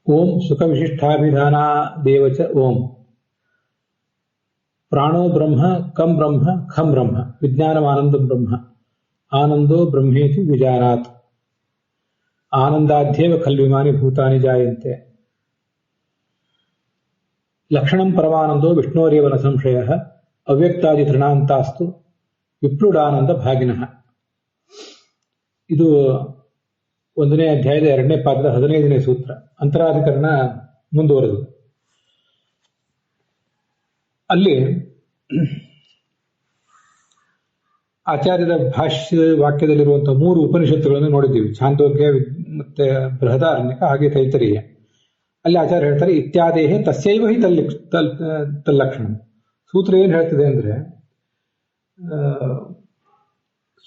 ಓಂ ಸುಖ ವಿಶಿಷ್ಟಾಭಿಧಾನ ದೇವಚ ಓಂ ಪ್ರಾಣೋ ಬ್ರಹ್ಮ ಕಂ ಬ್ರಹ್ಮ ಖಂ ಬ್ರಹ್ಮ ವಿಜ್ಞಾನಮಾನಂದಂ ಬ್ರಹ್ಮ ಆನಂದೋ ಬ್ರಹ್ಮೇತಿ ವಿಜಾನಾತ್ ಆನಂದಾಧ್ಯೇವ ಖಲ್ವಿಮಾನಿ ಭೂತಾನಿ ಜಾಯಂತೆ ಲಕ್ಷಣಂ ಪರಮಾನಂದೋ ವಿಷ್ಣೋರೇವ ನ ಸಂಶಯಃ ಅವ್ಯಕ್ತಾದಿ ತೃಣಾಂತಾಸ್ತು ವಿಪ್ರುಡಾನಂದ ಭಾಗಿನಃ. ಇದು 1ನೇ ಅಧ್ಯಾಯದ 2ನೇ ಪಾದದ 15ನೇ ಸೂತ್ರ, ಅಂತರಾಧಿಕರಣ ಮುಂದುವರೆದು. ಅಲ್ಲಿ ಆಚಾರ್ಯರ ಭಾಷ್ಯ ವಾಕ್ಯದಲ್ಲಿರುವಂತಹ 3 ಉಪನಿಷತ್ತುಗಳನ್ನು ನೋಡಿದ್ದೀವಿ, ಛಾಂದೋಗ್ಯ ಮತ್ತೆ ಬೃಹದಾರಣ್ಯಕ ಹಾಗೆ ತೈತರೀಯ. ಅಲ್ಲಿ ಆಚಾರ್ಯ ಹೇಳ್ತಾರೆ ಇತ್ಯಾದೇಹೇ ತಸ್ಯೈವ ಹಿ ತಲ್ಲಕ್ಷಣ. ಸೂತ್ರ ಏನ್ ಹೇಳ್ತದೆ ಅಂದ್ರೆ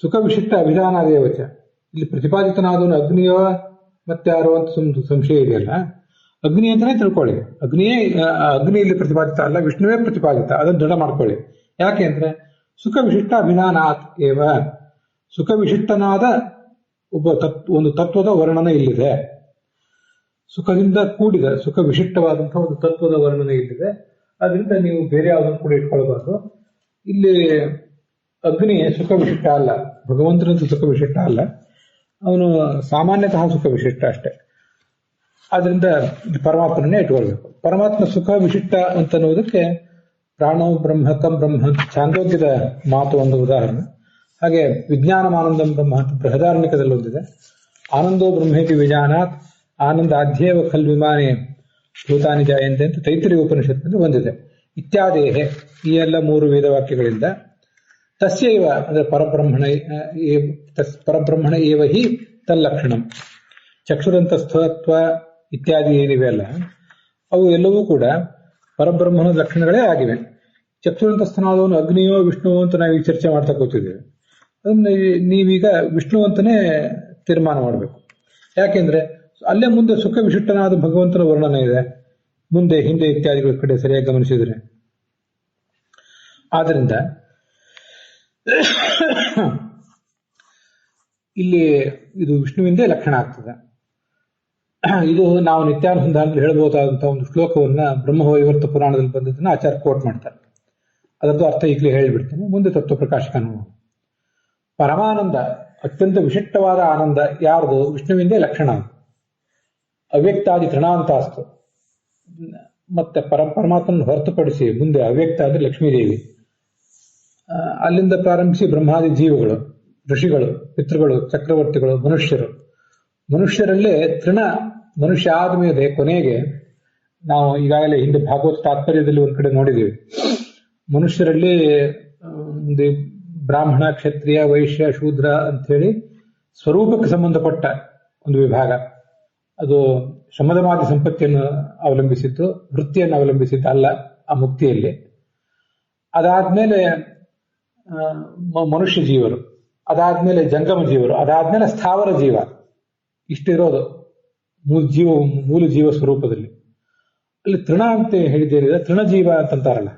ಸುಖ ವಿಶಿಷ್ಟ ಅಭಿಧಾನದೇವಚ, ಇಲ್ಲಿ ಪ್ರತಿಪಾದಿತನಾದವನು ಅಗ್ನಿಯೋ ಮತ್ತೆ ಯಾರೋ ಅಂತ ಸಂಶಯ ಇದೆಯಲ್ಲ, ಅಗ್ನಿ ಅಂತಾನೆ ತಿಳ್ಕೊಳ್ಳಿ. ಅಗ್ನಿ ಇಲ್ಲಿ ಪ್ರತಿಪಾದಿತ ಅಲ್ಲ, ವಿಷ್ಣುವೇ ಪ್ರತಿಪಾದಿತ, ಅದನ್ನು ದೃಢ ಮಾಡ್ಕೊಳ್ಳಿ. ಯಾಕೆ ಅಂದ್ರೆ ಸುಖ ವಿಶಿಷ್ಟ ಅಭಿಧಾನಾತ್ ಏವ, ಸುಖ ವಿಶಿಷ್ಟನಾದ ಒಂದು ತತ್ವದ ವರ್ಣನೆ ಇಲ್ಲಿದೆ. ಸುಖದಿಂದ ಕೂಡಿದ ಸುಖ ವಿಶಿಷ್ಟವಾದಂತಹ ಒಂದು ತತ್ವದ ವರ್ಣನೆ ಇಲ್ಲಿದೆ. ಅದರಿಂದ ನೀವು ಬೇರೆ ಯಾವುದನ್ನು ಕೂಡ ಇಟ್ಕೊಳ್ಬಾರ್ದು. ಇಲ್ಲಿ ಅಗ್ನಿ ಸುಖ ವಿಶಿಷ್ಟ ಅಲ್ಲ, ಭಗವಂತನಂತ ಸುಖ ವಿಶಿಷ್ಟ ಅಲ್ಲ, ಅವನು ಸಾಮಾನ್ಯತಃ ಸುಖ ವಿಶಿಷ್ಟ ಅಷ್ಟೇ. ಆದ್ರಿಂದ ಪರಮಾತ್ಮನೇ ಇಟ್ಕೊಳ್ಬೇಕು. ಪರಮಾತ್ಮ ಸುಖ ವಿಶಿಷ್ಟ ಅಂತ ಅನ್ನೋದಕ್ಕೆ ಪ್ರಾಣೋ ಬ್ರಹ್ಮ ಕಂ ಬ್ರಹ್ಮ ಛಾಂದೋಗ್ಯದ ಮಾತು ಒಂದು ಉದಾಹರಣೆ. ಹಾಗೆ ವಿಜ್ಞಾನಮಾನಂದಂ ಬ್ರಹ್ಮ ಅಂತ ಬೃಹದಾರಣ್ಯಕದಲ್ಲಿ ಒಂದಿದೆ. ಆನಂದೋ ಬ್ರಹ್ಮೇತಿ ವಿಜಾನಾತ್ ಆನಂದಾಧ್ಯೇವ ಖಲ್ವಿಮಾನಿ ಭೂತಾನಿ ಜಾಯಂತೆ ಅಂತ ತೈತರೀಯ ಉಪನಿಷತ್ತಿನಲ್ಲಿ ಒಂದಿದೆ. ಇತ್ಯಾದೇಹೆ, ಈ ಎಲ್ಲ 3 ವೇದವಾಕ್ಯಗಳಿಂದ ತಸ್ಯೈವ ಅಂದ್ರೆ ಪರಬ್ರಹ್ಮಣ ಏವ ಹಿ ತಲ್ಲಕ್ಷಣಂ. ಚಕ್ಷುರಂತಸ್ಥತ್ವ ಇತ್ಯಾದಿ ಏನಿವೆ ಅಲ್ಲ, ಅವು ಎಲ್ಲವೂ ಕೂಡ ಪರಬ್ರಹ್ಮನ ಲಕ್ಷಣಗಳೇ ಆಗಿವೆ. ಚಕ್ಷುರಂತಸ್ಥನಾದವನು ಅಗ್ನಿಯೋ ವಿಷ್ಣುವೋ ಅಂತ ನಾವೀಗ ಚರ್ಚೆ ಮಾಡ್ತಾ ಕೂತಿದ್ದೇವೆ. ಅದನ್ನ ನೀವೀಗ ವಿಷ್ಣು ಅಂತಾನೆ ತೀರ್ಮಾನ ಮಾಡಬೇಕು. ಯಾಕೆಂದ್ರೆ ಅಲ್ಲೇ ಮುಂದೆ ಸುಖ ವಿಶಿಷ್ಟನಾದ ಭಗವಂತನ ವರ್ಣನೆ ಇದೆ, ಮುಂದೆ ಹಿಂದೆ ಇತ್ಯಾದಿಗಳ ಕಡೆ ಸರಿಯಾಗಿ ಗಮನಿಸಿದರೆ. ಆದ್ದರಿಂದ ಇಲ್ಲಿ ಇದು ವಿಷ್ಣುವಿಂದೇ ಲಕ್ಷಣ ಆಗ್ತದೆ. ಇದು ನಾವು ನಿತ್ಯಾನುಸಂಧಾನದಲ್ಲಿ ಹೇಳಬಹುದಾದಂತಹ ಒಂದು ಶ್ಲೋಕವನ್ನ ಬ್ರಹ್ಮವೈವರ್ತ ಪುರಾಣದಲ್ಲಿ ಬಂದದನ್ನ ಆಚಾರ್ಯ ಕೋಟ್ ಮಾಡ್ತಾರೆ. ಅದರದ್ದು ಅರ್ಥ ಈಗಲೇ ಹೇಳಿಬಿಡ್ತೇನೆ, ಮುಂದೆ ತತ್ವ ಪ್ರಕಾಶಕ ನೋಡೋಣ. ಪರಮಾನಂದ, ಅತ್ಯಂತ ವಿಶಿಷ್ಟವಾದ ಆನಂದ ಯಾರ್ದು? ವಿಷ್ಣುವಿಂದೇ ಲಕ್ಷಣ. ಅವ್ಯಕ್ತಾದಿ ತೃಣಾಂತಾಸ್ತು, ಮತ್ತೆ ಪರಮಾತ್ಮನ ಹೊರತುಪಡಿಸಿ ಮುಂದೆ ಅವ್ಯಕ್ತ ಅಂದ್ರೆ ಲಕ್ಷ್ಮೀದೇವಿ, ಅಲ್ಲಿಂದ ಪ್ರಾರಂಭಿಸಿ ಬ್ರಹ್ಮಾದಿ ಜೀವಗಳು, ಋಷಿಗಳು, ಪಿತೃಗಳು, ಚಕ್ರವರ್ತಿಗಳು, ಮನುಷ್ಯರಲ್ಲೇ ಮನುಷ್ಯ ಆದ್ಮೇಲೆ ಕೊನೆಗೆ ನಾವು ಈಗಾಗಲೇ ಹಿಂದೆ ಭಾಗವತ ತಾತ್ಪರ್ಯದಲ್ಲಿ ಒಂದ್ ಕಡೆ ನೋಡಿದ್ದೀವಿ. ಮನುಷ್ಯರಲ್ಲಿ ಒಂದು ಬ್ರಾಹ್ಮಣ, ಕ್ಷತ್ರಿಯ, ವೈಶ್ಯ, ಶೂದ್ರ ಅಂತ ಹೇಳಿ ಸ್ವರೂಪಕ್ಕೆ ಸಂಬಂಧಪಟ್ಟ ಒಂದು ವಿಭಾಗ. ಅದು ಶ್ರಮದಮಾದಿ ಸಂಪತ್ತಿಯನ್ನು ಅವಲಂಬಿಸಿದ್ದು, ವೃತ್ತಿಯನ್ನು ಅವಲಂಬಿಸಿದ್ದು ಅಲ್ಲ ಆ ಮುಕ್ತಿಯಲ್ಲಿ. ಅದಾದ್ಮೇಲೆ ಮನುಷ್ಯ ಜೀವರು, ಅದಾದ್ಮೇಲೆ ಜಂಗಮ ಜೀವರು, ಅದಾದ್ಮೇಲೆ ಸ್ಥಾವರ ಜೀವ. ಇಷ್ಟಿರೋದು ಮೂಲ ಜೀವ ಸ್ವರೂಪದಲ್ಲಿ. ಅಲ್ಲಿ ತೃಣ ಅಂತ ಹೇಳಿದ್ದೇನಿದೆ, ತೃಣಜೀವ ಅಂತಂತಾರಲ್ಲ.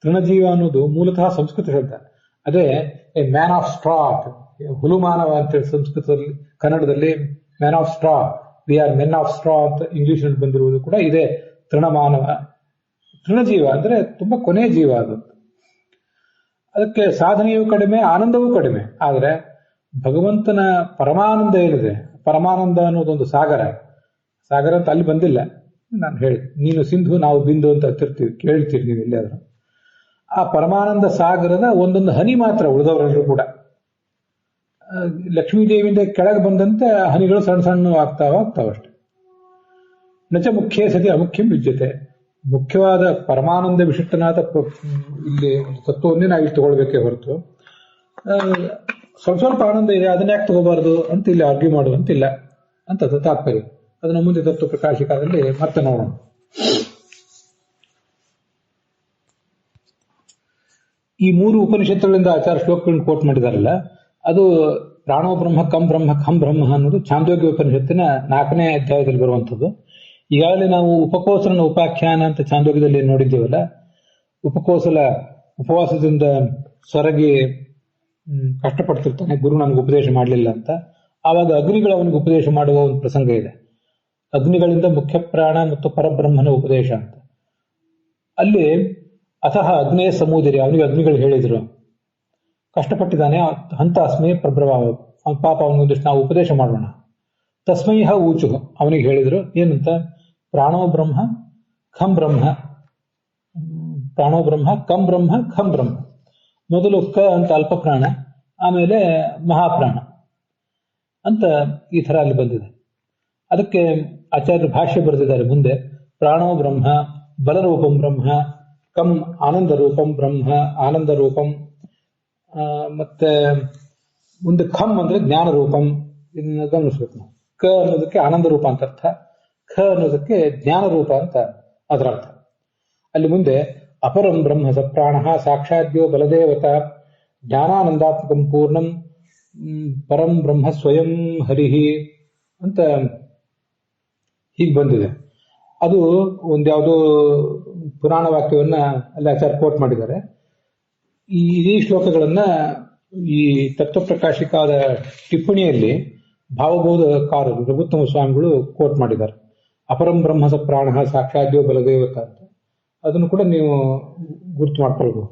ತೃಣಜೀವ ಅನ್ನೋದು ಮೂಲತಃ ಸಂಸ್ಕೃತ ಶಬ್ದ. ಅದೇ ಮ್ಯಾನ್ ಆಫ್ ಸ್ಟ್ರಾ, ಹುಲುಮಾನವ ಅಂತೇಳಿ ಸಂಸ್ಕೃತದಲ್ಲಿ, ಕನ್ನಡದಲ್ಲಿ man of straw, we are men of straw ಅಂತ ಇಂಗ್ಲಿಷ್ ನಲ್ಲಿ ಬಂದಿರುವುದು ಕೂಡ ಇದೆ. ತೃಣಮಾನವ, ತೃಣಜೀವ ಅಂದ್ರೆ ತುಂಬಾ ಕೊನೆ ಜೀವ ಅದು. ಅದಕ್ಕೆ ಸಾಧನೆಯೂ ಕಡಿಮೆ, ಆನಂದವೂ ಕಡಿಮೆ. ಆದ್ರೆ ಭಗವಂತನ ಪರಮಾನಂದ ಏನಿದೆ, ಪರಮಾನಂದ ಅನ್ನೋದೊಂದು ಸಾಗರ ಅಂತ ಅಲ್ಲಿ ಬಂದಿಲ್ಲ. ನಾನು ಹೇಳಿ, ನೀನು ಸಿಂಧು ನಾವು ಬಿಂದು ಅಂತ ಹತ್ತಿರ್ತೀವಿ, ಕೇಳ್ತೀರಿ ನೀವು ಎಲ್ಲಿಯಾದ್ರೂ. ಆ ಪರಮಾನಂದ ಸಾಗರದ ಒಂದೊಂದು ಹನಿ ಮಾತ್ರ ಉಳಿದವರೆಲ್ಲರೂ ಕೂಡ. ಲಕ್ಷ್ಮೀದೇವಿಯಿಂದ ಕೆಳಗೆ ಬಂದಂತೆ ಹನಿಗಳು ಸಣ್ಣ ಸಣ್ಣ ಆಗ್ತಾವಷ್ಟೆ. ನಚ ಮುಖ್ಯ ಸತಿ ಅಮುಖ್ಯಂ ವಿದ್ಯತೆ. ಮುಖ್ಯವಾದ ಪರಮಾನಂದ ವಿಶಿಷ್ಟನಾದ ಇಲ್ಲಿ ಒಂದು ತತ್ವವನ್ನೇ ನಾವಿಲ್ಲಿ ತಗೊಳ್ಬೇಕೇ ಹೊರತು ಸ್ವಲ್ಪ ಆನಂದ ಇದೆ ಅದನ್ನ ಯಾಕೆ ತಗೋಬಾರ್ದು ಅಂತ ಇಲ್ಲಿ ಆರ್ಗ್ಯೂ ಮಾಡುವಂತಿಲ್ಲ ಅಂತ ತಾತ್ಪರ್ಯ. ಅದನ್ನ ಮುಂದೆ ತತ್ವ ಪ್ರಕಾಶಿಕದಲ್ಲಿ ಮತ್ತೆ ನೋಡೋಣ. ಈ 3 ಉಪನಿಷತ್ತುಗಳಿಂದ ಆಚಾರ ಶ್ಲೋಕಗಳನ್ನು ಕೋಟ್ ಮಾಡಿದಾರಲ್ಲ, ಅದು ಪ್ರಾಣೋ ಬ್ರಹ್ಮ ಕಂ ಬ್ರಹ್ಮ ಖಂ ಬ್ರಹ್ಮ ಅನ್ನೋದು ಛಾಂದೋಗ್ಯ ಉಪನಿಷತ್ತಿನ 4ನೇ ಅಧ್ಯಾಯದಲ್ಲಿ ಬರುವಂಥದ್ದು. ಈಗಾಗಲೇ ನಾವು ಉಪಕೋಸಲನ ಉಪಾಖ್ಯಾನ ಅಂತ ಛಾಂದೋಗ್ಯದಲ್ಲಿ ನೋಡಿದ್ದೇವಲ್ಲ. ಉಪಕೋಸಲ ಉಪವಾಸದಿಂದ ಸೊರಗಿ ಕಷ್ಟಪಡ್ತಿರ್ತಾನೆ, ಗುರು ನನಗೆ ಉಪದೇಶ ಮಾಡಲಿಲ್ಲ ಅಂತ. ಆವಾಗ ಅಗ್ನಿಗಳು ಅವನಿಗೆ ಉಪದೇಶ ಮಾಡುವ ಒಂದು ಪ್ರಸಂಗ ಇದೆ. ಅಗ್ನಿಗಳಿಂದ ಮುಖ್ಯ ಪ್ರಾಣ ಮತ್ತು ಪರಬ್ರಹ್ಮನ ಉಪದೇಶ ಅಂತ. ಅಲ್ಲಿ ಅತಃ ಅಗ್ನೇಯ ಸಮೂದಿರಿ, ಅವನಿಗೆ ಅಗ್ನಿಗಳು ಹೇಳಿದ್ರು, ಕಷ್ಟಪಟ್ಟಿದ್ದಾನೆ, ಹಂತ ಅಸ್ಮೈ ಪ್ರಭ್ರವ, ಪಾಪ ಅವನಿಗೊಂದಿಷ್ಟು ನಾವು ಉಪದೇಶ ಮಾಡೋಣ. ತಸ್ಮೈಹ ಊಚು, ಅವನಿಗೆ ಹೇಳಿದ್ರು ಏನಂತ, ಪ್ರಾಣೋ ಬ್ರಹ್ಮ ಖಂ ಬ್ರಹ್ಮ, ಪ್ರಾಣೋ ಬ್ರಹ್ಮ ಕಂ ಬ್ರಹ್ಮ ಖಂ ಬ್ರಹ್ಮ. ಮೊದಲು ಕ ಅಂತ ಅಲ್ಪ ಪ್ರಾಣ, ಆಮೇಲೆ ಮಹಾಪ್ರಾಣ ಅಂತ ಈ ಥರ ಅಲ್ಲಿ ಬಂದಿದೆ. ಅದಕ್ಕೆ ಆಚಾರ್ಯರು ಭಾಷ್ಯ ಬರೆದಿದ್ದಾರೆ ಮುಂದೆ, ಪ್ರಾಣೋ ಬ್ರಹ್ಮ ಬಲರೂಪಂ ಬ್ರಹ್ಮ, ಕಂ ಆನಂದ ರೂಪಂ ಬ್ರಹ್ಮ ಆನಂದ ರೂಪಂ, ಮತ್ತೆ ಮುಂದೆ ಖಂ ಅಂದ್ರೆ ಜ್ಞಾನ ರೂಪಂ. ಇದನ್ನ ಗಮನಿಸ್ಬೇಕು ನಾವು. ಕ ಅನ್ನೋದಕ್ಕೆ ಆನಂದ ರೂಪ ಅಂತ ಅರ್ಥ, ಖ ಅನ್ನೋದಕ್ಕೆ ಜ್ಞಾನ ರೂಪ ಅಂತ ಅದರ ಅರ್ಥ. ಅಲ್ಲಿ ಮುಂದೆ ಅಪರಂ ಬ್ರಹ್ಮ ಸಪ್ರಾಣ ಸಾಕ್ಷಾದ್ಯೋ ಬಲದೇವತ ಜ್ಞಾನಾನಂದಾತ್ಮಕಂ ಪೂರ್ಣಂ ಪರಂ ಬ್ರಹ್ಮ ಸ್ವಯಂ ಹರಿಹಿ ಅಂತ ಹೀಗೆ ಬಂದಿದೆ. ಅದು ಒಂದ್ಯಾವುದೋ ಪುರಾಣ ವಾಕ್ಯವನ್ನ ಅಲ್ಲಿ ಆಚಾರ್ಯ ಕೋಟ್ ಮಾಡಿದ್ದಾರೆ. ಈ ಶ್ಲೋಕಗಳನ್ನ ಈ ತತ್ವಪ್ರಕಾಶಿಕಾದ ಟಿಪ್ಪಣಿಯಲ್ಲಿ ಭಾವಬೋಧಕಾರರು ರಘುತ್ತಮ ಸ್ವಾಮಿಗಳು ಕೋಟ್ ಮಾಡಿದ್ದಾರೆ. ಅಪರಂ ಬ್ರಹ್ಮ ಸ ಪ್ರಾಣ ಸಾಕ್ಷಾದ್ಯೋ ಬಲದೇವತ ಅಂತ. ಅದನ್ನು ಕೂಡ ನೀವು ಗುರ್ತು ಮಾಡ್ಕೊಳ್ಬಹುದು.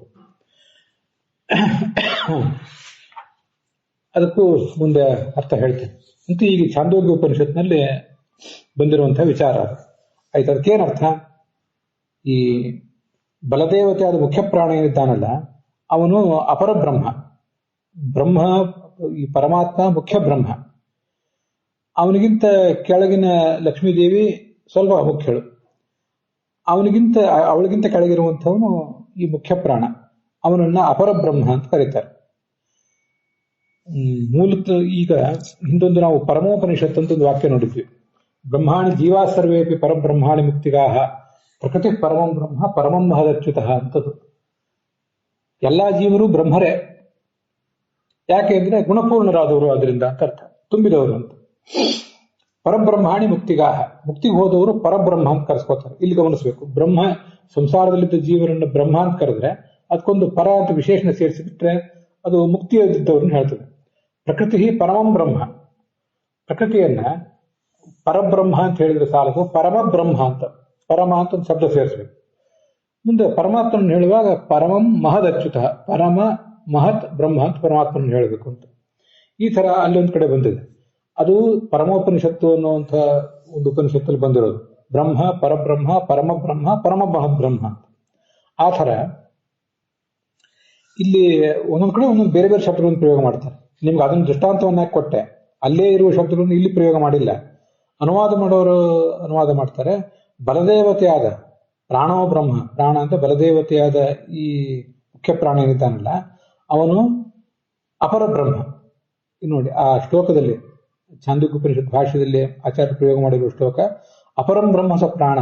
ಅದಕ್ಕೂ ಮುಂದೆ ಅರ್ಥ ಹೇಳ್ತೇನೆ ಅಂತ. ಈಗ ಛಾಂದೋಗ್ಯ ಉಪನಿಷತ್ನಲ್ಲಿ ಬಂದಿರುವಂತಹ ವಿಚಾರ ಆಯ್ತು. ಅದಕ್ಕೇನರ್ಥ, ಈ ಬಲದೇವತೆ ಆದ ಮುಖ್ಯ ಪ್ರಾಣ ಏನಿದ್ದಾನಲ್ಲ ಅವನು ಅಪರ ಬ್ರಹ್ಮ. ಬ್ರಹ್ಮ ಈ ಪರಮಾತ್ಮ ಮುಖ್ಯ ಬ್ರಹ್ಮ. ಅವನಿಗಿಂತ ಕೆಳಗಿನ ಲಕ್ಷ್ಮೀದೇವಿ ಸ್ವಲ್ಪ ಮುಖ್ಯಳು. ಅವಳಿಗಿಂತ ಕೆಳಗಿರುವಂಥವನು ಈ ಮುಖ್ಯ ಪ್ರಾಣ. ಅವನನ್ನ ಅಪರ ಬ್ರಹ್ಮ ಅಂತ ಕರೀತಾರೆ. ಮೂಲತಃ ಈಗ ಹಿಂದೊಂದು ನಾವು ಪರಮೋಪನಿಷತ್ ಅಂತ ಒಂದು ವಾಕ್ಯ ನೋಡಿದ್ವಿ. ಬ್ರಹ್ಮಾಣಿ ಜೀವಾ ಸರ್ವೇಪಿ ಪರಬ್ರಹ್ಮಾಣಿ ಮುಕ್ತಿಗಾಹ ಪ್ರಕೃತಿ ಪರಮಂ ಬ್ರಹ್ಮ ಪರಮಂ ಮಹದಚ್ಯುತಃ ಅಂತದ್ದು. ಎಲ್ಲಾ ಜೀವರು ಬ್ರಹ್ಮರೇ. ಯಾಕೆ ಅಂದ್ರೆ ಗುಣಪೂರ್ಣರಾದವರು, ಅದರಿಂದ ಅಂತ ಅರ್ಥ, ತುಂಬಿದವರು ಅಂತ. ಪರಬ್ರಹ್ಮಾಣಿ ಮುಕ್ತಿಗಾಹ, ಮುಕ್ತಿಗೆ ಹೋದವರು ಪರಬ್ರಹ್ಮ ಅಂತ ಕರೆಸ್ಕೋತಾರೆ. ಇಲ್ಲಿ ಗಮನಿಸಬೇಕು, ಬ್ರಹ್ಮ ಸಂಸಾರದಲ್ಲಿದ್ದ ಜೀವನನ್ನ ಬ್ರಹ್ಮ ಅಂತ ಕರೆದ್ರೆ ಅದಕ್ಕೊಂದು ಪರ ಅಂತ ವಿಶೇಷಣ ಸೇರಿಸಿಬಿಟ್ರೆ ಅದು ಮುಕ್ತಿಯಲ್ಲಿದ್ದವ್ರನ್ನ ಹೇಳ್ತದೆ. ಪ್ರಕೃತಿ ಪರಮಂ ಬ್ರಹ್ಮ, ಪ್ರಕೃತಿಯನ್ನ ಪರಬ್ರಹ್ಮ ಅಂತ ಹೇಳಿದ್ರೆ ಸಾಲದು, ಪರಮ ಬ್ರಹ್ಮ ಅಂತ, ಪರಮ ಅಂತ ಒಂದು ಶಬ್ದ ಸೇರಿಸ್ಬೇಕು. ಮುಂದೆ ಪರಮಾತ್ಮನ ಹೇಳುವಾಗ ಪರಮಂ ಮಹದಚ್ಯುತ, ಪರಮ ಮಹತ್ ಬ್ರಹ್ಮ ಅಂತ ಪರಮಾತ್ಮನ ಹೇಳಬೇಕು ಅಂತ. ಈ ತರ ಅಲ್ಲೊಂದು ಕಡೆ ಬಂದಿದೆ. ಅದು ಪರಮೋಪನಿಷತ್ತು ಅನ್ನುವಂಥ ಒಂದು ಉಪನಿಷತ್ತಲ್ಲಿ ಬಂದಿರೋದು. ಬ್ರಹ್ಮ ಪರಬ್ರಹ್ಮ ಪರಮ ಬ್ರಹ್ಮ ಪರಮ ಮಹದ್ ಬ್ರಹ್ಮ ಅಂತ. ಆ ಥರ ಇಲ್ಲಿ ಒಂದೊಂದು ಕಡೆ ಒಂದೊಂದು ಬೇರೆ ಬೇರೆ ಶಬ್ದಗಳನ್ನು ಪ್ರಯೋಗ ಮಾಡ್ತಾರೆ. ನಿಮ್ಗೆ ಅದನ್ನು ದೃಷ್ಟಾಂತವನ್ನಾಗಿ ಕೊಟ್ಟೆ, ಅಲ್ಲೇ ಇರುವ ಶಬ್ದಗಳನ್ನು ಇಲ್ಲಿ ಪ್ರಯೋಗ ಮಾಡಿಲ್ಲ. ಅನುವಾದ ಮಾಡೋರು ಅನುವಾದ ಮಾಡ್ತಾರೆ. ಬಲದೇವತೆಯಾದ ಪ್ರಾಣೋ ಬ್ರಹ್ಮ, ಪ್ರಾಣ ಅಂತ ಬಲದೇವತೆಯಾದ ಈ ಮುಖ್ಯ ಪ್ರಾಣ ಏನಿದ್ದಾನಲ್ಲ ಅವನು ಅಪರ ಬ್ರಹ್ಮ. ನೋಡಿ ಆ ಶ್ಲೋಕದಲ್ಲಿ ಛಾಂದೋಗ್ಯ ಉಪನಿಷತ್ ಭಾಷ್ಯದಲ್ಲಿ ಆಚಾರ್ಯ ಪ್ರಯೋಗ ಮಾಡಿರುವ ಶ್ಲೋಕ, ಅಪರಂ ಬ್ರಹ್ಮ ಸ ಪ್ರಾಣ,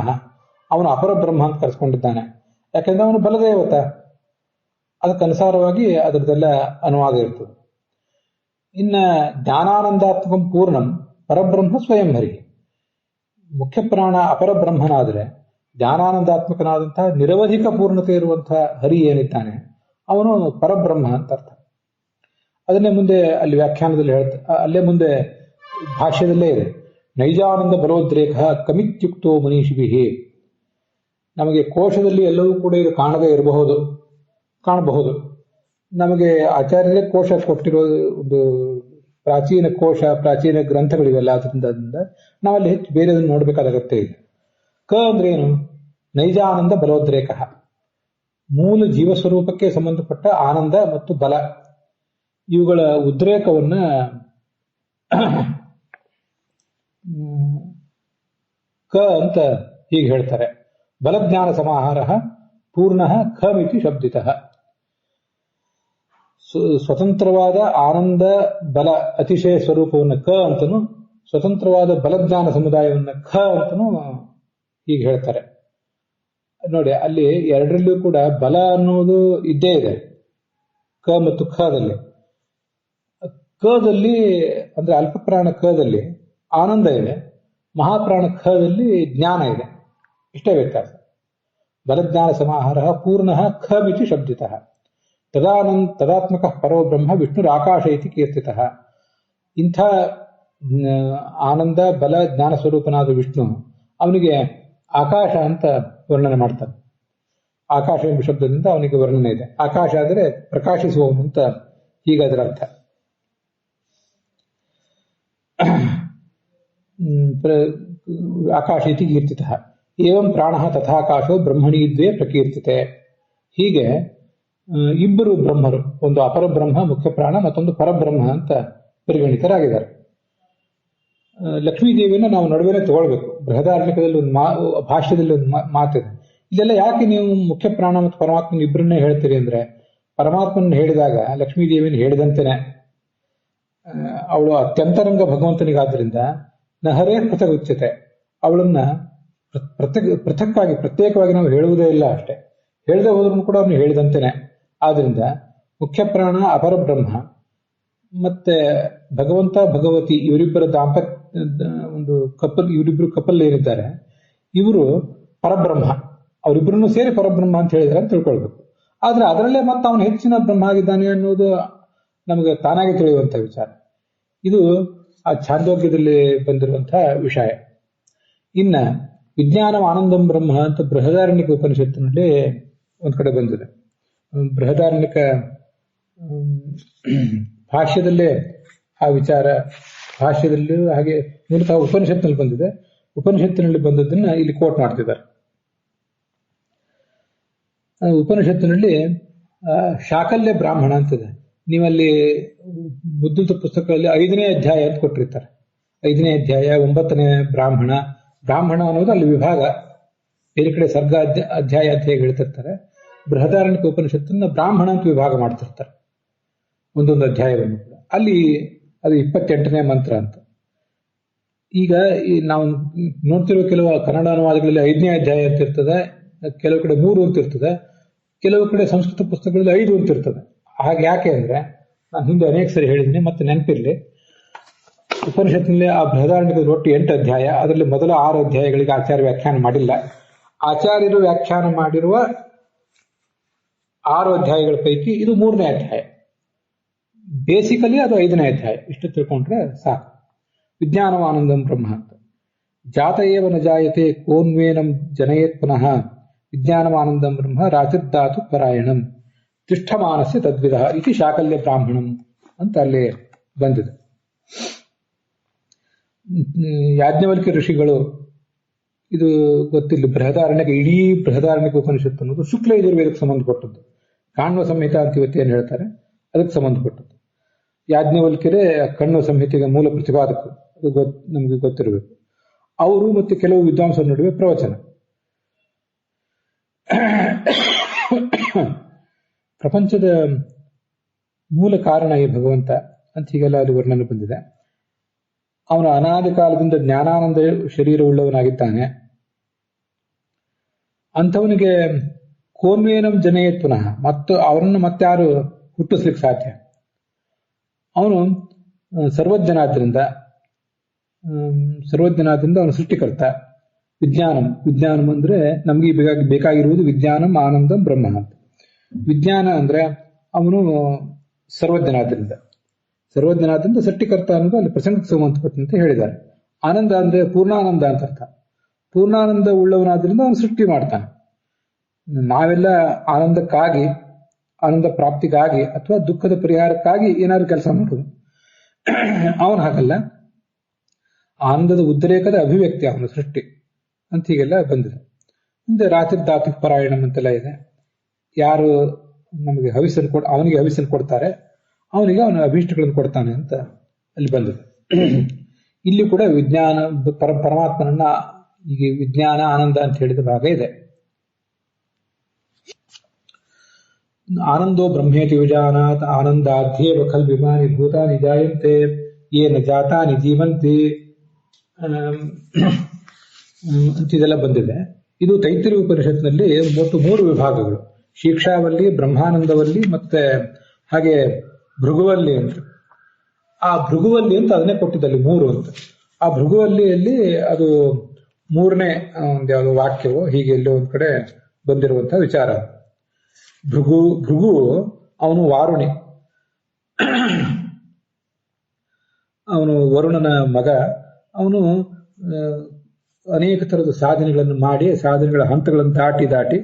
ಅವನು ಅಪರ ಬ್ರಹ್ಮ ಅಂತ ಕರೆಸ್ಕೊಂಡಿದ್ದಾನೆ. ಯಾಕೆಂದ್ರೆ ಅವನು ಬಲದೇವತ. ಅದಕ್ಕನುಸಾರವಾಗಿ ಅದರದೆಲ್ಲ ಅನುವಾದ ಇರ್ತದೆ. ಇನ್ನ ಜ್ಞಾನಾನಂದಾತ್ಮಕಂ ಪೂರ್ಣಂ ಪರಬ್ರಹ್ಮ ಸ್ವಯಂ ಹರಿ. ಮುಖ್ಯ ಪ್ರಾಣ ಅಪರ ಬ್ರಹ್ಮನಾದರೆ ಜ್ಞಾನಾನಂದಾತ್ಮಕನಾದಂತಹ ನಿರವಧಿಕ ಪೂರ್ಣತೆ ಇರುವಂತಹ ಹರಿ ಏನಿದ್ದಾನೆ ಅವನು ಪರಬ್ರಹ್ಮ ಅಂತ ಅರ್ಥ. ಅದನ್ನೇ ಮುಂದೆ ಅಲ್ಲಿ ವ್ಯಾಖ್ಯಾನದಲ್ಲಿ ಅಲ್ಲೇ ಮುಂದೆ ಭಾಷ್ಯದಲ್ಲೇ ಇದೆ. ನೈಜಾನಂದ ಬಲೋದ್ರೇಕ ಕಮಿತ್ಯುಕ್ತೋ ಮನೀಷಿಭಿ. ನಮಗೆ ಕೋಶದಲ್ಲಿ ಎಲ್ಲವೂ ಕೂಡ ಇದು ಕಾಣಬಹುದು. ನಮಗೆ ಆಚಾರ್ಯರೇ ಕೋಶ ಕೊಟ್ಟಿರೋ ಒಂದು ಪ್ರಾಚೀನ ಕೋಶ, ಪ್ರಾಚೀನ ಗ್ರಂಥಗಳಿವೆಲ್ಲ. ಅದರಿಂದ ನಾವಲ್ಲಿ ಹೆಚ್ಚು ಬೇರೆದನ್ನು ನೋಡಬೇಕಾದ ಅಗತ್ಯ ಇದೆ. ಕ ಅಂದ್ರೆ ಏನು? ನೈಜಾನಂದ ಬಲೋದ್ರೇಕ, ಮೂಲ ಜೀವಸ್ವರೂಪಕ್ಕೆ ಸಂಬಂಧಪಟ್ಟ ಆನಂದ ಮತ್ತು ಬಲ, ಇವುಗಳ ಉದ್ರೇಕವನ್ನ ಕ ಅಂತ ಹೀಗೆ ಹೇಳ್ತಾರೆ. ಬಲಜ್ಞಾನ ಸಮಾಹಾರ ಪೂರ್ಣ ಖಮಿತಿ ಶಬ್ದಿತಃ. ಸ್ವತಂತ್ರವಾದ ಆನಂದ ಬಲ ಅತಿಶಯ ಸ್ವರೂಪವನ್ನು ಕ ಅಂತನೂ, ಸ್ವತಂತ್ರವಾದ ಬಲಜ್ಞಾನ ಸಮುದಾಯವನ್ನು ಖ ಅಂತನೂ ಹೀಗೆ ಹೇಳ್ತಾರೆ. ನೋಡಿ ಅಲ್ಲಿ ಎರಡರಲ್ಲೂ ಕೂಡ ಬಲ ಅನ್ನೋದು ಇದ್ದೇ ಇದೆ, ಕ ಮತ್ತು ಖದಲ್ಲಿ. ಕದಲ್ಲಿ ಅಂದ್ರೆ ಅಲ್ಪಪ್ರಾಣ ಕದಲ್ಲಿ ಆನಂದ ಇದೆ, ಮಹಾಪ್ರಾಣ ಖದಲ್ಲಿ ಜ್ಞಾನ ಇದೆ. ಇಷ್ಟೇ ವ್ಯತ್ಯಾಸ. ಬಲಜ್ಞಾನ ಸಮಾಹಾರ ಪೂರ್ಣ ಖಮಿತಿ ಶಬ್ದಿತಃ. ತದಾತ್ಮಕ ಪರೋ ಬ್ರಹ್ಮ ವಿಷ್ಣುರಾಕಾಶ ಇತಿ ಕೀರ್ತಿತಃ. ಇಂಥ ಆನಂದ ಬಲ ಜ್ಞಾನ ಸ್ವರೂಪನಾದ ವಿಷ್ಣು ಅವನಿಗೆ ಆಕಾಶ ಅಂತ ವರ್ಣನೆ ಮಾಡ್ತಾನೆ. ಆಕಾಶ ಎಂಬ ಶಬ್ದದಿಂದ ಅವನಿಗೆ ವರ್ಣನೆ ಇದೆ. ಆಕಾಶ ಅಂದರೆ ಪ್ರಕಾಶಿಸುವವನು ಅಂತ ಹೀಗೆ ಅದರ ಅರ್ಥ. ಆಕಾಶ ಇತಿ ಕೀರ್ತಿತಃ ಏವಂ ಪ್ರಾಣಃ ತಥಾಕಾಶೋ ಬ್ರಹ್ಮಣಿ ದ್ವೇ ಪ್ರಕೀರ್ತಿತೆ. ಹೀಗೆ ಇಬ್ಬರು ಬ್ರಹ್ಮರು, ಒಂದು ಅಪರ ಬ್ರಹ್ಮ ಮುಖ್ಯ ಪ್ರಾಣ, ಮತ್ತೊಂದು ಪರಬ್ರಹ್ಮ ಅಂತ ಪರಿಗಣಿತರಾಗಿದ್ದಾರೆ. ಲಕ್ಷ್ಮೀದೇವಿಯನ್ನು ನಾವು ನಡುವೆನೇ ತಗೊಳ್ಬೇಕು. ಬೃಹದಾರಣ್ಯಕದಲ್ಲಿ ಒಂದು ಭಾಷ್ಯದಲ್ಲಿ ಒಂದು ಮಾತಿದೆ. ಇದೆಲ್ಲ ಯಾಕೆ ನೀವು ಮುಖ್ಯ ಪ್ರಾಣ ಮತ್ತು ಪರಮಾತ್ಮನ ಇಬ್ಬರನ್ನೇ ಹೇಳ್ತೀರಿ ಅಂದ್ರೆ, ಪರಮಾತ್ಮನ ಹೇಳಿದಾಗ ಲಕ್ಷ್ಮೀದೇವಿಯನ್ನು ಹೇಳಿದಂತೆನೆ. ಅವಳು ಅತ್ಯಂತರಂಗ ಭಗವಂತನಿಗಾದ್ರಿಂದ ನಹರೇ ಪೃಥಕ್ ಉಚ್ಯತೆ. ಅವಳನ್ನ ಪೃಥಕ್ಕಾಗಿ ಪ್ರತ್ಯೇಕವಾಗಿ ನಾವು ಹೇಳುವುದೇ ಇಲ್ಲ ಅಷ್ಟೇ. ಹೇಳದೆ ಹೋದ್ರೂ ಕೂಡ ಅವನು ಹೇಳಿದಂತೆನೆ. ಆದ್ರಿಂದ ಮುಖ್ಯ ಪ್ರಾಣ ಅಪರ ಬ್ರಹ್ಮ ಮತ್ತೆ ಭಗವಂತ ಭಗವತಿ ಇವರಿಬ್ಬರ ಒಂದು ಇವರಿಬ್ರು ಕಪಲ್ ಏನಿದ್ದಾರೆ ಇವರು ಪರಬ್ರಹ್ಮ. ಅವರಿಬ್ಬರನ್ನು ಸೇರಿ ಪರಬ್ರಹ್ಮ ಅಂತ ಹೇಳಿದ್ರೆ ಅಂತ ತಿಳ್ಕೊಳ್ಬೇಕು. ಆದ್ರೆ ಅದರಲ್ಲೇ ಮತ್ತೆ ಅವನು ಹೆಚ್ಚಿನ ಬ್ರಹ್ಮ ಆಗಿದ್ದಾನೆ ಅನ್ನೋದು ನಮಗೆ ತಾನಾಗಿ ತಿಳಿಯುವಂತ ವಿಚಾರ. ಇದು ಆ ಛಾಂದೋಗ್ಯದಲ್ಲಿ ಬಂದಿರುವಂತಹ ವಿಷಯ. ಇನ್ನ ವಿಜ್ಞಾನ ಆನಂದಂ ಬ್ರಹ್ಮ ಅಂತ ಬೃಹದಾರಣ್ಯಕ ಉಪನಿಷತ್ತಿನಲ್ಲಿ ಒಂದ್ ಕಡೆ ಬಂದಿದೆ. ಬೃಹದಾರಣ್ಯಕ ಭಾಷ್ಯದಲ್ಲೇ ಆ ವಿಚಾರ ಭಾಷ್ಯದಲ್ಲಿಯೂ ಹಾಗೆ ಮೂಲತಃ ಉಪನಿಷತ್ತಿನಲ್ಲಿ ಬಂದಿದೆ. ಉಪನಿಷತ್ತಿನಲ್ಲಿ ಬಂದದ್ದನ್ನ ಇಲ್ಲಿ ಕೋಟ್ ಮಾಡ್ತಿದ್ದಾರೆ. ಉಪನಿಷತ್ತಿನಲ್ಲಿ ಶಾಕಲ್ಯ ಬ್ರಾಹ್ಮಣ ಅಂತಿದೆ. ನೀವಲ್ಲಿ ಮುದ್ರಿತ ಪುಸ್ತಕಗಳಲ್ಲಿ 5ನೇ ಅಧ್ಯಾಯ ಅಂತ ಕೊಟ್ಟಿರ್ತಾರೆ. 5ನೇ ಅಧ್ಯಾಯ 9ನೇ ಬ್ರಾಹ್ಮಣ. ಬ್ರಾಹ್ಮಣ ಅನ್ನೋದು ಅಲ್ಲಿ ವಿಭಾಗ. ಬೇರೆ ಕಡೆ ಸರ್ಗ ಅಧ್ಯಾಯ ಅಂತ ಹೇಗೆ ಹೇಳ್ತಿರ್ತಾರೆ, ಬೃಹದಾರಣ್ಯಕ ಉಪನಿಷತ್ತನ್ನ ಬ್ರಾಹ್ಮಣ ಅಂತ ವಿಭಾಗ ಮಾಡ್ತಿರ್ತಾರೆ ಒಂದೊಂದು ಅಧ್ಯಾಯವನ್ನು ಕೂಡ. ಅಲ್ಲಿ ಅದು 28ನೇ ಮಂತ್ರ ಅಂತ. ಈಗ ನಾವು ನೋಡ್ತಿರುವ ಕೆಲವು ಕನ್ನಡ ಅನುವಾದಗಳಲ್ಲಿ 5ನೇ ಅಧ್ಯಾಯ ಅಂತ ಇರ್ತದೆ, ಕೆಲವು ಕಡೆ 3 ಅಂತ ಇರ್ತದೆ, ಕೆಲವು ಕಡೆ ಸಂಸ್ಕೃತ ಪುಸ್ತಕಗಳಲ್ಲಿ 5 ಅಂತ ಇರ್ತದೆ. ಹಾಗೆ ಯಾಕೆ ಅಂದ್ರೆ, ನಾನು ಹಿಂದೆ ಅನೇಕ ಸರಿ ಹೇಳಿದ್ದೀನಿ, ಮತ್ತೆ ನೆನಪಿರ್ಲಿ, ಉಪನಿಷತ್ತಿನಲ್ಲಿ ಆ ಬೃಹದಾರಣ್ಯಕದಲ್ಲಿ ಒಟ್ಟು 8 ಅಧ್ಯಾಯ. ಅದರಲ್ಲಿ ಮೊದಲ 6 ಅಧ್ಯಾಯಗಳಿಗೆ ಆಚಾರ್ಯ ವ್ಯಾಖ್ಯಾನ ಮಾಡಿಲ್ಲ. ಆಚಾರ್ಯರು ವ್ಯಾಖ್ಯಾನ ಮಾಡಿರುವ 6 ಅಧ್ಯಾಯಗಳ ಪೈಕಿ ಇದು 3ನೇ ಅಧ್ಯಾಯ. ಬೇಸಿಕಲಿ ಅದು 5ನೇ ಅಧ್ಯಾಯ. ಇಷ್ಟು ತಿಳ್ಕೊಂಡ್ರೆ ಸಾಕು. ವಿಜ್ಞಾನವಾನಂದಂ ಬ್ರಹ್ಮ ಅಂತ. ಜಾತ ಏವ ನ ಜಾಯತೆ ಕೋನ್ವೇನಂ ಜನಯೇತ್ ಪುನಃ ವಿಜ್ಞಾನವಾನಂದಂ ಬ್ರಹ್ಮ ರಾತಿರ್ಧಾತು ಪರಾಯಣಂ ತಿಷ್ಠಮಾನಸ್ಯ ತದ್ವಿಧ ಇತಿ ಶಾಕಲ್ಯ ಬ್ರಾಹ್ಮಣಂ ಅಂತ ಅಲ್ಲಿ ಬಂದಿದೆ. ಯಾಜ್ಞವಲ್ಕ್ಯ ಋಷಿಗಳು, ಇದು ಗೊತ್ತಿಲ್ಲ, ಬೃಹದಾರಣ್ಯಕ ಇಡೀ ಬೃಹದಾರಣ್ಯಕ ಉಪನಿಷತ್ತು ಅನ್ನೋದು ಶುಕ್ಲ ಯಜುರ್ವೇದಕ್ಕೆ ಸಂಬಂಧಪಟ್ಟದ್ದು. ಕಾಣ್ವ ಸಂಹಿತ ಅಂತ ಇವತ್ತೇನು ಹೇಳ್ತಾರೆ ಅದಕ್ಕೆ ಸಂಬಂಧಪಟ್ಟದ್ದು. ಯಾಜ್ಞವಲ್ಕ್ಯರೇ ಕಣ್ವ ಸಂಹಿತೆಗೆ ಮೂಲ ಪ್ರತಿಪಾದಕರು, ಅದು ನಮಗೆ ಗೊತ್ತಿರಬೇಕು. ಅವರು ಮತ್ತೆ ಕೆಲವು ವಿದ್ವಾಂಸರ ನಡುವೆ ಪ್ರವಚನ. ಪ್ರಪಂಚದ ಮೂಲ ಕಾರಣ ಈ ಭಗವಂತ ಅಂತ ಹೀಗೆಲ್ಲ ಅಲ್ಲಿ ವರ್ಣನೆ ಬಂದಿದೆ. ಅವನು ಅನಾದಿ ಕಾಲದಿಂದ ಜ್ಞಾನಾನಂದ ಶರೀರವುಳ್ಳವನಾಗಿದ್ದಾನೆ. ಅಂಥವನಿಗೆ ಕೋನ್ವೇನಂ ಜನಯೇತ್ ಪುನಃ, ಮತ್ತು ಅವರನ್ನು ಮತ್ತಾರು ಹುಟ್ಟಿಸ್ಲಿಕ್ಕೆ ಸಾಧ್ಯ? ಅವನು ಸರ್ವಜ್ಞನಾದ್ರಿಂದ ಅವನು ಸೃಷ್ಟಿಕರ್ತ. ವಿಜ್ಞಾನಂ ಅಂದ್ರೆ ನಮಗೆ ಬೇಕಾಗಿರುವುದು ವಿಜ್ಞಾನಂ ಆನಂದಂ ಬ್ರಹ್ಮ ಅಂತ. ವಿಜ್ಞಾನ ಅಂದ್ರೆ ಅವನು ಸರ್ವಜ್ಞನಾದ್ರಿಂದ ಸೃಷ್ಟಿಕರ್ತ ಅನ್ನೋದು ಅಲ್ಲಿ ಪ್ರಸಂಗಕ್ಕೆ ಸಂಬಂಧಪಟ್ಟ ಅಂತ ಹೇಳಿದ್ದಾರೆ. ಆನಂದ ಅಂದ್ರೆ ಪೂರ್ಣಾನಂದ ಅಂತ ಅರ್ಥ. ಪೂರ್ಣಾನಂದ ಉಳ್ಳವನಾದ್ರಿಂದ ಅವನು ಸೃಷ್ಟಿ ಮಾಡ್ತಾನೆ. ನಾವೆಲ್ಲ ಆನಂದಕ್ಕಾಗಿ, ಆನಂದ ಪ್ರಾಪ್ತಿಗಾಗಿ ಅಥವಾ ದುಃಖದ ಪರಿಹಾರಕ್ಕಾಗಿ ಏನಾದ್ರು ಕೆಲಸ ಮಾಡೋದು. ಅವನು ಹಾಗಲ್ಲ, ಆನಂದದ ಉದ್ರೇಕದ ಅಭಿವ್ಯಕ್ತಿ ಅವನ ಸೃಷ್ಟಿ ಅಂತ ಹೀಗೆಲ್ಲ ಬಂದಿದೆ. ಮುಂದೆ ರಾತ್ರಿ ಧಾತು ಪರಾಯಣಂ ಅಂತೆಲ್ಲ ಇದೆ. ಯಾರು ನಮಗೆ ಅವನಿಗೆ ಹವಿಸನ್ನು ಕೊಡ್ತಾರೆ, ಅವನಿಗೆ ಅವನ ಅಭೀಷ್ಟಗಳನ್ನು ಕೊಡ್ತಾನೆ ಅಂತ ಅಲ್ಲಿ ಬಂದಿದೆ. ಇಲ್ಲಿ ಕೂಡ ವಿಜ್ಞಾನ ಪರಮಾತ್ಮನನ್ನ ಈಗ ವಿಜ್ಞಾನ ಆನಂದ ಅಂತ ಹೇಳಿದ ಭಾಗ ಇದೆ. ಆನಂದೋ ಬ್ರಹ್ಮೇತಿ ವಿಜಾನಾತ್ ಆನಂದಾಧ್ಯೇವ ಖಲ್ವಿಮಾನಿ ಭೂತಾನಿ ಜಾಯಂತೆ ಯೇನ ಜಾತಾನಿ ಜೀವಂತಿ ಅಂತಿದೆಲ್ಲ ಬಂದಿದೆ. ಇದು ತೈತ್ತಿರೀಯ ಉಪನಿಷತ್ನಲ್ಲಿ ಒಟ್ಟು 3 ವಿಭಾಗಗಳು: ಶಿಕ್ಷಾವಲ್ಲಿ, ಬ್ರಹ್ಮಾನಂದವಲ್ಲಿ, ಮತ್ತೆ ಹಾಗೆ ಭೃಗುವಲ್ಲಿ ಅಂತ. ಆ ಭೃಗುವಲ್ಲಿ ಅಂತ ಅದನ್ನೇ ಕೊಟ್ಟಿದ್ದಲ್ಲಿ 3 ಅಂತ. ಆ ಭೃಗುವಲ್ಲಿಯಲ್ಲಿ ಅದು 3ನೇ ಒಂದು ಯಾವುದೋ ವಾಕ್ಯವೋ ಹೀಗೆ ಎಲ್ಲೋ ಒಂದ್ ಕಡೆ ಬಂದಿರುವಂತಹ ವಿಚಾರ. ಭೃಗು ಅವನು ವಾರುಣಿ. ಅವನು ವರುಣನ ಮಗ. ಅವನು ಅನೇಕ ತರದ ಸಾಧನೆಗಳನ್ನು ಮಾಡಿ ಸಾಧನೆಗಳ ಹಂತಗಳನ್ನು ದಾಟಿ ದಾಟಿ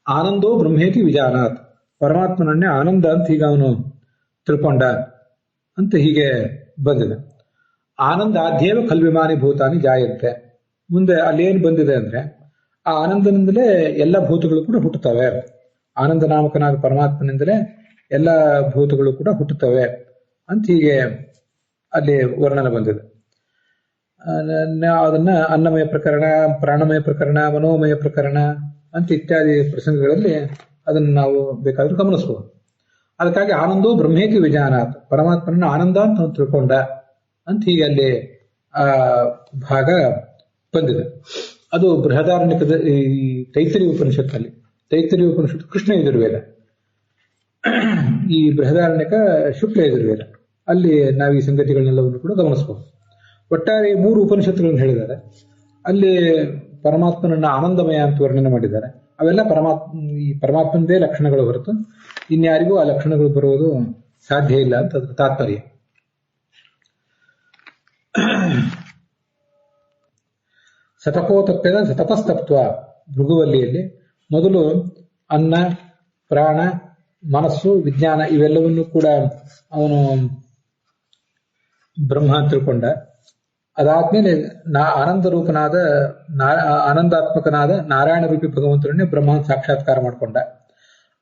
ಆನಂದೋ ಬ್ರಹ್ಮೇತಿ ವಿಜಾನಾತ್, ಪರಮಾತ್ಮನನ್ನೇ ಆನಂದ ಅಂತ ಈಗ ಅವನು ತಿಳ್ಕೊಂಡ ಅಂತ ಹೀಗೆ ಬಂದಿದೆ. ಆನಂದ ಆದ್ಯೇವ ಕಲ್ವಿಮಾನಿ ಭೂತಾನಿ ಜಾಯಂತೆ. ಮುಂದೆ ಅಲ್ಲೇನು ಬಂದಿದೆ ಅಂದ್ರೆ ಆ ಆನಂದನಿಂದಲೇ ಎಲ್ಲ ಭೂತಗಳು ಕೂಡ ಹುಟ್ಟುತ್ತವೆ. ಆನಂದ ನಾಮಕನಾದ ಪರಮಾತ್ಮನಿಂದಲೇ ಎಲ್ಲ ಭೂತಗಳು ಕೂಡ ಹುಟ್ಟುತ್ತವೆ ಅಂತ ಹೀಗೆ ಅಲ್ಲಿ ವರ್ಣನೆ ಬಂದಿದೆ. ಅದನ್ನ ಅನ್ನಮಯ ಪ್ರಕರಣ, ಪ್ರಾಣಮಯ ಪ್ರಕರಣ, ಮನೋಮಯ ಪ್ರಕರಣ ಅಂತ ಇತ್ಯಾದಿ ಪ್ರಸಂಗಗಳಲ್ಲಿ ಅದನ್ನು ನಾವು ಬೇಕಾದ್ರೂ ಗಮನಿಸಬಹುದು. ಅದಕ್ಕಾಗಿ ಆನಂದೋ ಬ್ರಹ್ಮೇತಿ ವಿಜಾನಾತ್, ಪರಮಾತ್ಮನ ಆನಂದ ಅಂತ ನಾವು ತಿಳ್ಕೊಂಡ ಅಂತ ಹೀಗೆ ಅಲ್ಲಿ ಆ ಭಾಗ ಬಂದಿದೆ. ಅದು ಬೃಹದಾರಣ್ಯಕದ ಈ ತೈತರಿಯ ಉಪನಿಷತ್ನಲ್ಲಿ, ತೈತರಿಯ ಉಪನಿಷತ್ತು ಕೃಷ್ಣ ಯಜುರ್ವೇದ, ಈ ಬೃಹದಾರಣ್ಯಕ ಶುಕ್ಲ ಯಜುರ್ವೇದ, ಅಲ್ಲಿ ನಾವು ಈ ಸಂಗತಿಗಳನ್ನೆಲ್ಲವನ್ನು ಕೂಡ ಗಮನಿಸಬಹುದು. ಒಟ್ಟಾರೆ 3 ಉಪನಿಷತ್ತುಗಳನ್ನು ಹೇಳಿದ್ದಾರೆ. ಅಲ್ಲಿ ಪರಮಾತ್ಮನನ್ನ ಆನಂದಮಯ ಅಂತ ವರ್ಣನೆ ಮಾಡಿದ್ದಾರೆ. ಅವೆಲ್ಲ ಈ ಪರಮಾತ್ಮನದೇ ಲಕ್ಷಣಗಳು ಹೊರತು ಇನ್ಯಾರಿಗೂ ಆ ಲಕ್ಷಣಗಳು ಬರುವುದು ಸಾಧ್ಯ ಇಲ್ಲ ಅಂತ ಅದ್ರ ತಾತ್ಪರ್ಯ. ಸತಪೋತಪ್ಯದ ಸತಪಸ್ತತ್ವ ಭೃಗುವಲ್ಲಿಯಲ್ಲಿ ಮೊದಲು ಅನ್ನ, ಪ್ರಾಣ, ಮನಸ್ಸು, ವಿಜ್ಞಾನ ಇವೆಲ್ಲವನ್ನೂ ಕೂಡ ಅವನು ಬ್ರಹ್ಮ ಅಂತ ತಿಳ್ಕೊಂಡ. ಅದಾದ್ಮೇಲೆ ಆನಂದ ರೂಪನಾದ ಆನಂದಾತ್ಮಕನಾದ ನಾರಾಯಣ ರೂಪಿ ಭಗವಂತನನ್ನೇ ಬ್ರಹ್ಮ ಸಾಕ್ಷಾತ್ಕಾರ ಮಾಡಿಕೊಂಡ.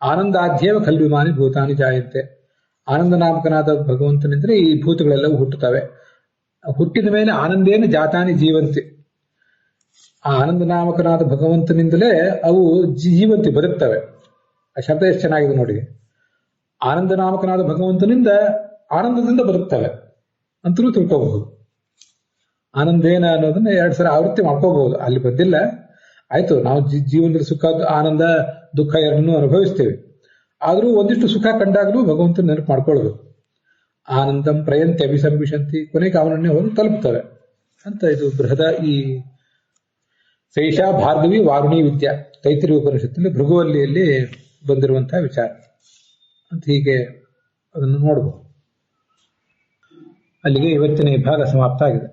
ಆನಂದಾಧ್ಯೇವ ಕಲ್ವಿಮಾನಿ ಭೂತಾನಿ ಜಾಯಂತೆ, ಆನಂದ ನಾಮಕನಾದ ಭಗವಂತನಿಂದ್ರೆ ಈ ಭೂತಗಳೆಲ್ಲವೂ ಹುಟ್ಟುತ್ತವೆ. ಹುಟ್ಟಿದ ಮೇಲೆ ಆನಂದೇನ ಜಾತಾನಿ ಜೀವಂತಿ, ಆ ಆನಂದ ನಾಮಕನಾದ ಭಗವಂತನಿಂದಲೇ ಅವು ಜೀವಂತಿ ಬದುಕ್ತವೆ. ಆ ಶಬ್ದ ಎಷ್ಟು ಚೆನ್ನಾಗಿದೆ ನೋಡಿ. ಆನಂದ ನಾಮಕನಾದ ಭಗವಂತನಿಂದ ಆನಂದದಿಂದ ಬದುಕ್ತವೆ ಅಂತಲೂ ತಿಳ್ಕೋಬಹುದು. ಆನಂದೇನ ಅನ್ನೋದನ್ನ 2 ಸಲ ಆವೃತ್ತಿ ಮಾಡ್ಕೋಬಹುದು. ಅಲ್ಲಿ ಬಂದಿಲ್ಲ, ಆಯ್ತು. ನಾವು ಜೀವನದಲ್ಲಿ ಸುಖ, ಆನಂದ, ದುಃಖ ಎರಡನ್ನೂ ಅನುಭವಿಸ್ತೇವೆ. ಆದರೂ ಒಂದಿಷ್ಟು ಸುಖ ಕಂಡಾಗಲೂ ಭಗವಂತನ ನೆನಪು ಮಾಡ್ಕೊಳ್ಬೇಕು. ಆನಂದಂ ಪ್ರಯಂತಿ ಅಭಿಸಂಬಿಷಂತಿ, ಕೊನೆಗೆ ಅವನನ್ನೇ ಅವರು ತಲುಪ್ತವೆ ಅಂತ ಇದು ಬೃಹದ ಈ ಶೈಷಾ ಭಾರ್ಗವಿ ವಾರುಣಿ ವಿದ್ಯಾ ತೈತರಿ ಉಪನಿಷತ್ತಿನಲ್ಲಿ ಭೃಗುವಲ್ಲಿಯಲ್ಲಿ ಬಂದಿರುವಂತಹ ವಿಚಾರ ಅಂತ ಹೀಗೆ ಅದನ್ನು ನೋಡಬಹುದು. ಅಲ್ಲಿಗೆ ಇವತ್ತಿನ ಈ ಭಾಗ ಸಮಾಪ್ತ ಆಗಿದೆ.